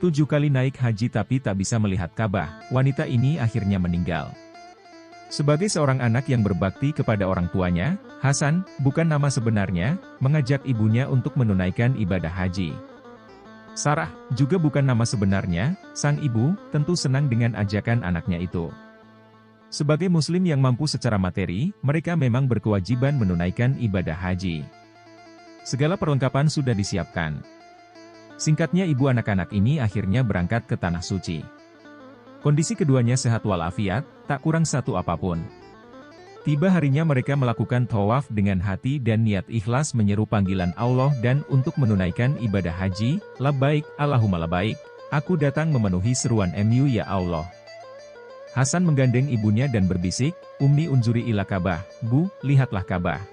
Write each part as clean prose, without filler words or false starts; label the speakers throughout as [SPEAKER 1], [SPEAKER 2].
[SPEAKER 1] 7 kali naik haji tapi tak bisa melihat Ka'bah, wanita ini akhirnya meninggal. Sebagai seorang anak yang berbakti kepada orang tuanya, Hasan, bukan nama sebenarnya, mengajak ibunya untuk menunaikan ibadah haji. Sarah, juga bukan nama sebenarnya, sang ibu, tentu senang dengan ajakan anaknya itu. Sebagai muslim yang mampu secara materi, mereka memang berkewajiban menunaikan ibadah haji. Segala perlengkapan sudah disiapkan. Singkatnya ibu anak-anak ini akhirnya berangkat ke Tanah Suci. Kondisi keduanya sehat walafiat, tak kurang satu apapun. Tiba harinya mereka melakukan tawaf dengan hati dan niat ikhlas menyeru panggilan Allah dan untuk menunaikan ibadah haji, labbaik, Allahumma labbaik, aku datang memenuhi seruan MU ya Allah. Hasan menggandeng ibunya dan berbisik, Ummi unzuri ila Ka'bah, Bu, lihatlah Ka'bah.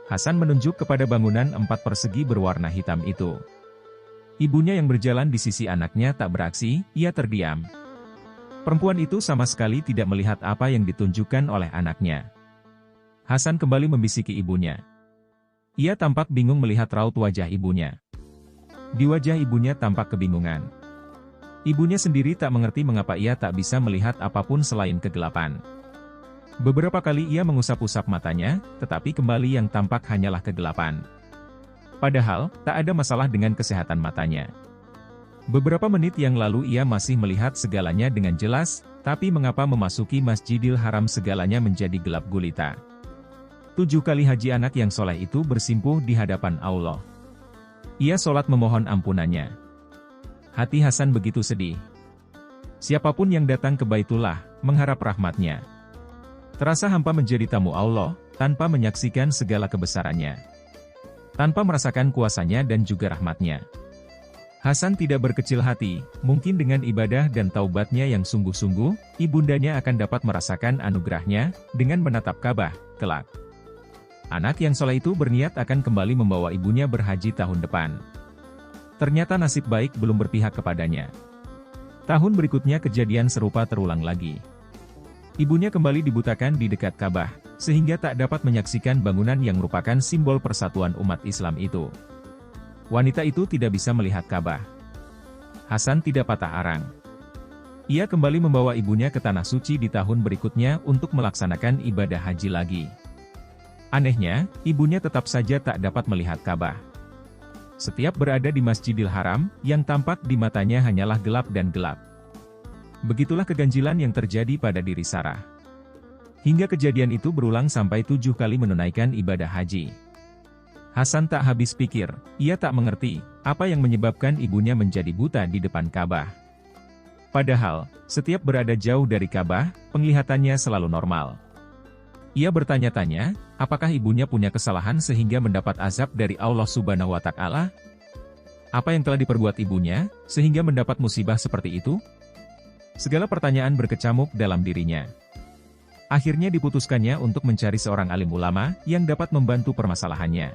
[SPEAKER 1] Hasan menunjuk kepada bangunan 4 persegi berwarna hitam itu. Ibunya yang berjalan di sisi anaknya tak beraksi, ia terdiam. Perempuan itu sama sekali tidak melihat apa yang ditunjukkan oleh anaknya. Hasan kembali membisiki ibunya. Ia tampak bingung melihat raut wajah ibunya. Di wajah ibunya tampak kebingungan. Ibunya sendiri tak mengerti mengapa ia tak bisa melihat apapun selain kegelapan. Beberapa kali ia mengusap-usap matanya, tetapi kembali yang tampak hanyalah kegelapan. Padahal, tak ada masalah dengan kesehatan matanya. Beberapa menit yang lalu ia masih melihat segalanya dengan jelas, tapi mengapa memasuki Masjidil Haram segalanya menjadi gelap gulita. 7 kali haji anak yang soleh itu bersimpuh di hadapan Allah. Ia sholat memohon ampunannya. Hati Hasan begitu sedih. Siapapun yang datang ke Baitullah, mengharap rahmatnya. Terasa hampa menjadi tamu Allah, tanpa menyaksikan segala kebesarannya. Tanpa merasakan kuasanya dan juga rahmatnya. Hasan tidak berkecil hati, mungkin dengan ibadah dan taubatnya yang sungguh-sungguh, ibundanya akan dapat merasakan anugerahnya, dengan menatap Ka'bah, kelak. Anak yang soleh itu berniat akan kembali membawa ibunya berhaji tahun depan. Ternyata nasib baik belum berpihak kepadanya. Tahun berikutnya kejadian serupa terulang lagi. Ibunya kembali dibutakan di dekat Ka'bah, sehingga tak dapat menyaksikan bangunan yang merupakan simbol persatuan umat Islam itu. Wanita itu tidak bisa melihat Ka'bah. Hasan tidak patah arang. Ia kembali membawa ibunya ke Tanah Suci di tahun berikutnya untuk melaksanakan ibadah haji lagi. Anehnya, ibunya tetap saja tak dapat melihat Ka'bah. Setiap berada di Masjidil Haram, yang tampak di matanya hanyalah gelap dan gelap. Begitulah keganjilan yang terjadi pada diri Sarah. Hingga kejadian itu berulang sampai 7 kali menunaikan ibadah haji. Hasan tak habis pikir, ia tak mengerti, apa yang menyebabkan ibunya menjadi buta di depan Ka'bah. Padahal, setiap berada jauh dari Ka'bah, penglihatannya selalu normal. Ia bertanya-tanya, apakah ibunya punya kesalahan sehingga mendapat azab dari Allah Subhanahu wa Ta'ala? Apa yang telah diperbuat ibunya, sehingga mendapat musibah seperti itu? Segala pertanyaan berkecamuk dalam dirinya. Akhirnya diputuskannya untuk mencari seorang alim ulama, yang dapat membantu permasalahannya.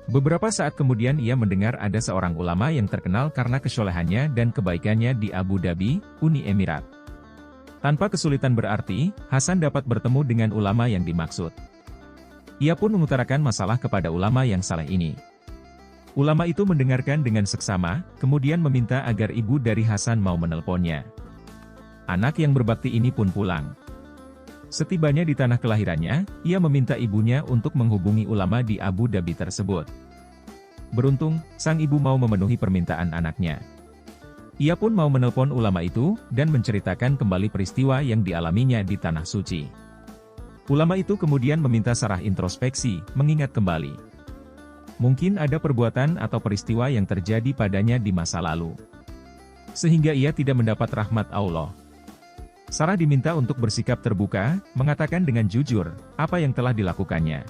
[SPEAKER 1] Beberapa saat kemudian ia mendengar ada seorang ulama yang terkenal karena kesolehannya dan kebaikannya di Abu Dhabi, Uni Emirat. Tanpa kesulitan berarti, Hasan dapat bertemu dengan ulama yang dimaksud. Ia pun mengutarakan masalah kepada ulama yang saleh ini. Ulama itu mendengarkan dengan seksama, kemudian meminta agar ibu dari Hasan mau menelponnya. Anak yang berbakti ini pun pulang. Setibanya di tanah kelahirannya, ia meminta ibunya untuk menghubungi ulama di Abu Dhabi tersebut. Beruntung, sang ibu mau memenuhi permintaan anaknya. Ia pun mau menelpon ulama itu, dan menceritakan kembali peristiwa yang dialaminya di Tanah Suci. Ulama itu kemudian meminta Sarah introspeksi, mengingat kembali. Mungkin ada perbuatan atau peristiwa yang terjadi padanya di masa lalu. Sehingga ia tidak mendapat rahmat Allah. Sarah diminta untuk bersikap terbuka, mengatakan dengan jujur, apa yang telah dilakukannya.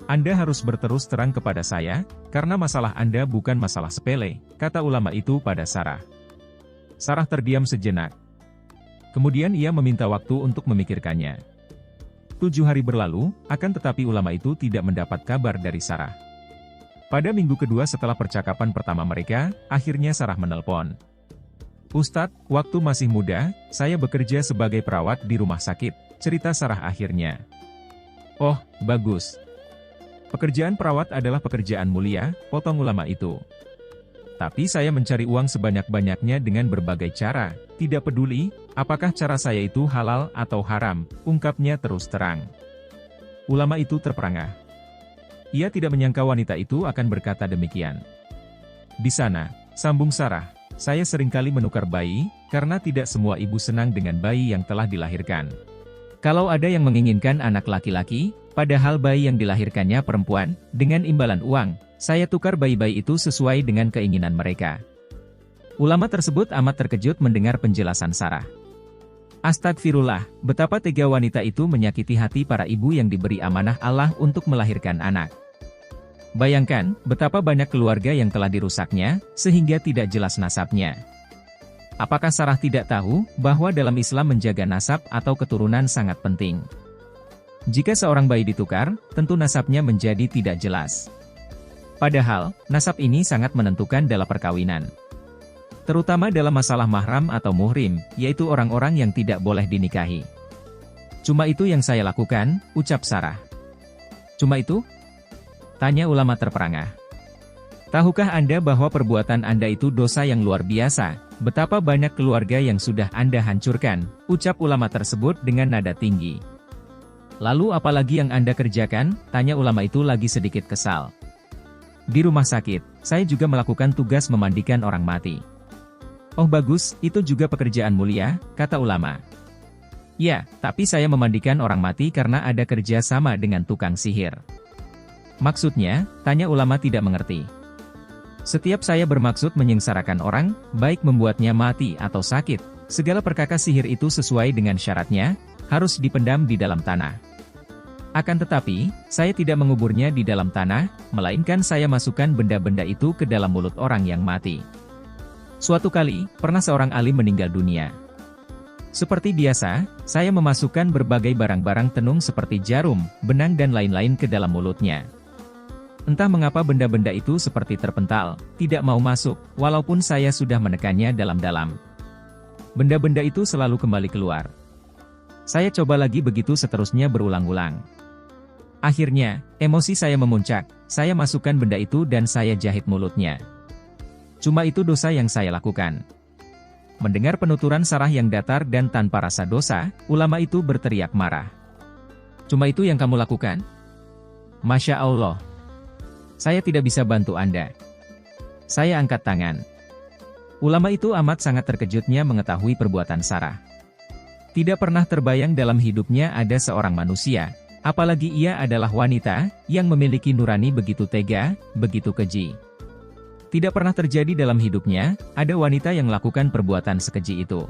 [SPEAKER 1] Anda harus berterus terang kepada saya, karena masalah Anda bukan masalah sepele, kata ulama itu pada Sarah. Sarah terdiam sejenak. Kemudian ia meminta waktu untuk memikirkannya. 7 hari berlalu, akan tetapi ulama itu tidak mendapat kabar dari Sarah. Pada minggu kedua setelah percakapan pertama mereka, akhirnya Sarah menelpon. Ustadz, waktu masih muda, saya bekerja sebagai perawat di rumah sakit, cerita Sarah akhirnya. Oh, bagus. Pekerjaan perawat adalah pekerjaan mulia, potong ulama itu. Tapi saya mencari uang sebanyak-banyaknya dengan berbagai cara, tidak peduli, apakah cara saya itu halal atau haram, ungkapnya terus terang. Ulama itu terperangah. Ia tidak menyangka wanita itu akan berkata demikian. Di sana, sambung Sarah, saya seringkali menukar bayi, karena tidak semua ibu senang dengan bayi yang telah dilahirkan. Kalau ada yang menginginkan anak laki-laki, padahal bayi yang dilahirkannya perempuan, dengan imbalan uang, saya tukar bayi-bayi itu sesuai dengan keinginan mereka. Ulama tersebut amat terkejut mendengar penjelasan Sarah. Astagfirullah, betapa tega wanita itu menyakiti hati para ibu yang diberi amanah Allah untuk melahirkan anak. Bayangkan, betapa banyak keluarga yang telah dirusaknya, sehingga tidak jelas nasabnya. Apakah Sarah tidak tahu, bahwa dalam Islam menjaga nasab atau keturunan sangat penting? Jika seorang bayi ditukar, tentu nasabnya menjadi tidak jelas. Padahal, nasab ini sangat menentukan dalam perkawinan. Terutama dalam masalah mahram atau muhrim, yaitu orang-orang yang tidak boleh dinikahi. Cuma itu yang saya lakukan, ucap Sarah. Cuma itu? Tanya ulama terperangah. Tahukah Anda bahwa perbuatan Anda itu dosa yang luar biasa? Betapa banyak keluarga yang sudah Anda hancurkan, ucap ulama tersebut dengan nada tinggi. Lalu apalagi yang Anda kerjakan? Tanya ulama itu lagi sedikit kesal. Di rumah sakit, saya juga melakukan tugas memandikan orang mati. Oh bagus, itu juga pekerjaan mulia, kata ulama. Ya, tapi saya memandikan orang mati karena ada kerja sama dengan tukang sihir. Maksudnya, tanya ulama tidak mengerti. Setiap saya bermaksud menyengsarakan orang, baik membuatnya mati atau sakit, segala perkakas sihir itu sesuai dengan syaratnya, harus dipendam di dalam tanah. Akan tetapi, saya tidak menguburnya di dalam tanah, melainkan saya masukkan benda-benda itu ke dalam mulut orang yang mati. Suatu kali, pernah seorang alim meninggal dunia. Seperti biasa, saya memasukkan berbagai barang-barang tenung seperti jarum, benang dan lain-lain ke dalam mulutnya. Entah mengapa benda-benda itu seperti terpental, tidak mau masuk, walaupun saya sudah menekannya dalam-dalam. Benda-benda itu selalu kembali keluar. Saya coba lagi begitu seterusnya berulang-ulang. Akhirnya, emosi saya memuncak, saya masukkan benda itu dan saya jahit mulutnya. Cuma itu dosa yang saya lakukan. Mendengar penuturan Sarah yang datar dan tanpa rasa dosa, ulama itu berteriak marah. Cuma itu yang kamu lakukan? Masya Allah. Saya tidak bisa bantu Anda. Saya angkat tangan. Ulama itu amat sangat terkejutnya mengetahui perbuatan Sarah. Tidak pernah terbayang dalam hidupnya ada seorang manusia, apalagi ia adalah wanita, yang memiliki nurani begitu tega, begitu keji. Tidak pernah terjadi dalam hidupnya, ada wanita yang melakukan perbuatan sekeji itu.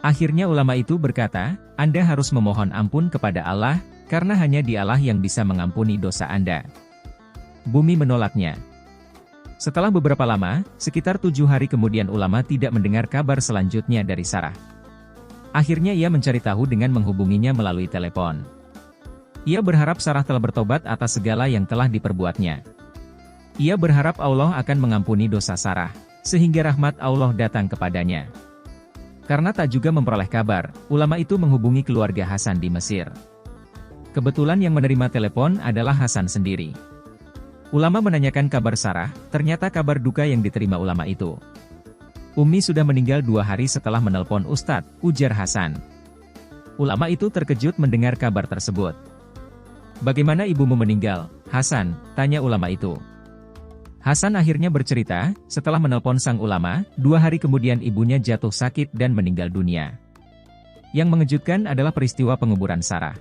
[SPEAKER 1] Akhirnya ulama itu berkata, Anda harus memohon ampun kepada Allah, karena hanya Dialah yang bisa mengampuni dosa Anda. Bumi menolaknya. Setelah beberapa lama, sekitar 7 hari kemudian ulama tidak mendengar kabar selanjutnya dari Sarah. Akhirnya ia mencari tahu dengan menghubunginya melalui telepon. Ia berharap Sarah telah bertobat atas segala yang telah diperbuatnya. Ia berharap Allah akan mengampuni dosa Sarah, sehingga rahmat Allah datang kepadanya. Karena tak juga memperoleh kabar, ulama itu menghubungi keluarga Hasan di Mesir. Kebetulan yang menerima telepon adalah Hasan sendiri. Ulama menanyakan kabar Sarah, ternyata kabar duka yang diterima ulama itu. Umi sudah meninggal 2 hari setelah menelpon Ustadz, ujar Hasan. Ulama itu terkejut mendengar kabar tersebut. Bagaimana ibumu meninggal, Hasan? Tanya ulama itu. Hasan akhirnya bercerita, setelah menelpon sang ulama, 2 hari kemudian ibunya jatuh sakit dan meninggal dunia. Yang mengejutkan adalah peristiwa penguburan Sarah.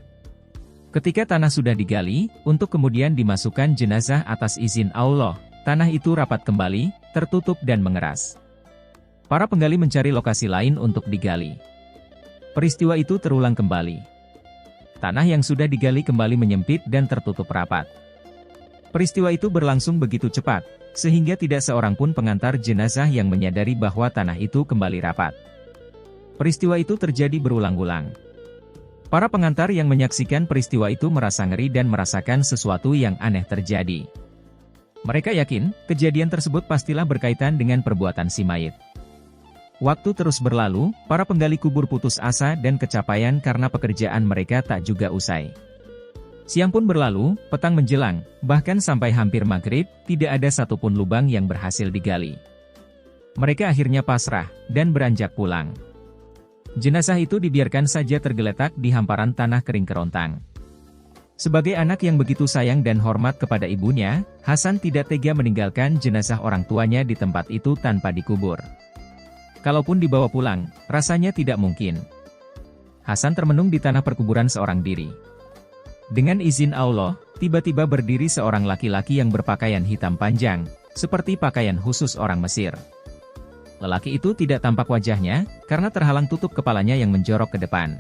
[SPEAKER 1] Ketika tanah sudah digali, untuk kemudian dimasukkan jenazah atas izin Allah, tanah itu rapat kembali, tertutup dan mengeras. Para penggali mencari lokasi lain untuk digali. Peristiwa itu terulang kembali. Tanah yang sudah digali kembali menyempit dan tertutup rapat. Peristiwa itu berlangsung begitu cepat, sehingga tidak seorang pun pengantar jenazah yang menyadari bahwa tanah itu kembali rapat. Peristiwa itu terjadi berulang-ulang. Para pengantar yang menyaksikan peristiwa itu merasa ngeri dan merasakan sesuatu yang aneh terjadi. Mereka yakin, kejadian tersebut pastilah berkaitan dengan perbuatan si mayit. Waktu terus berlalu, para penggali kubur putus asa dan kecapaian karena pekerjaan mereka tak juga usai. Siang pun berlalu, petang menjelang, bahkan sampai hampir maghrib, tidak ada satupun lubang yang berhasil digali. Mereka akhirnya pasrah, dan beranjak pulang. Jenazah itu dibiarkan saja tergeletak di hamparan tanah kering kerontang. Sebagai anak yang begitu sayang dan hormat kepada ibunya, Hasan tidak tega meninggalkan jenazah orang tuanya di tempat itu tanpa dikubur. Kalaupun dibawa pulang, rasanya tidak mungkin. Hasan termenung di tanah perkuburan seorang diri. Dengan izin Allah, tiba-tiba berdiri seorang laki-laki yang berpakaian hitam panjang, seperti pakaian khusus orang Mesir. Lelaki itu tidak tampak wajahnya, karena terhalang tutup kepalanya yang menjorok ke depan.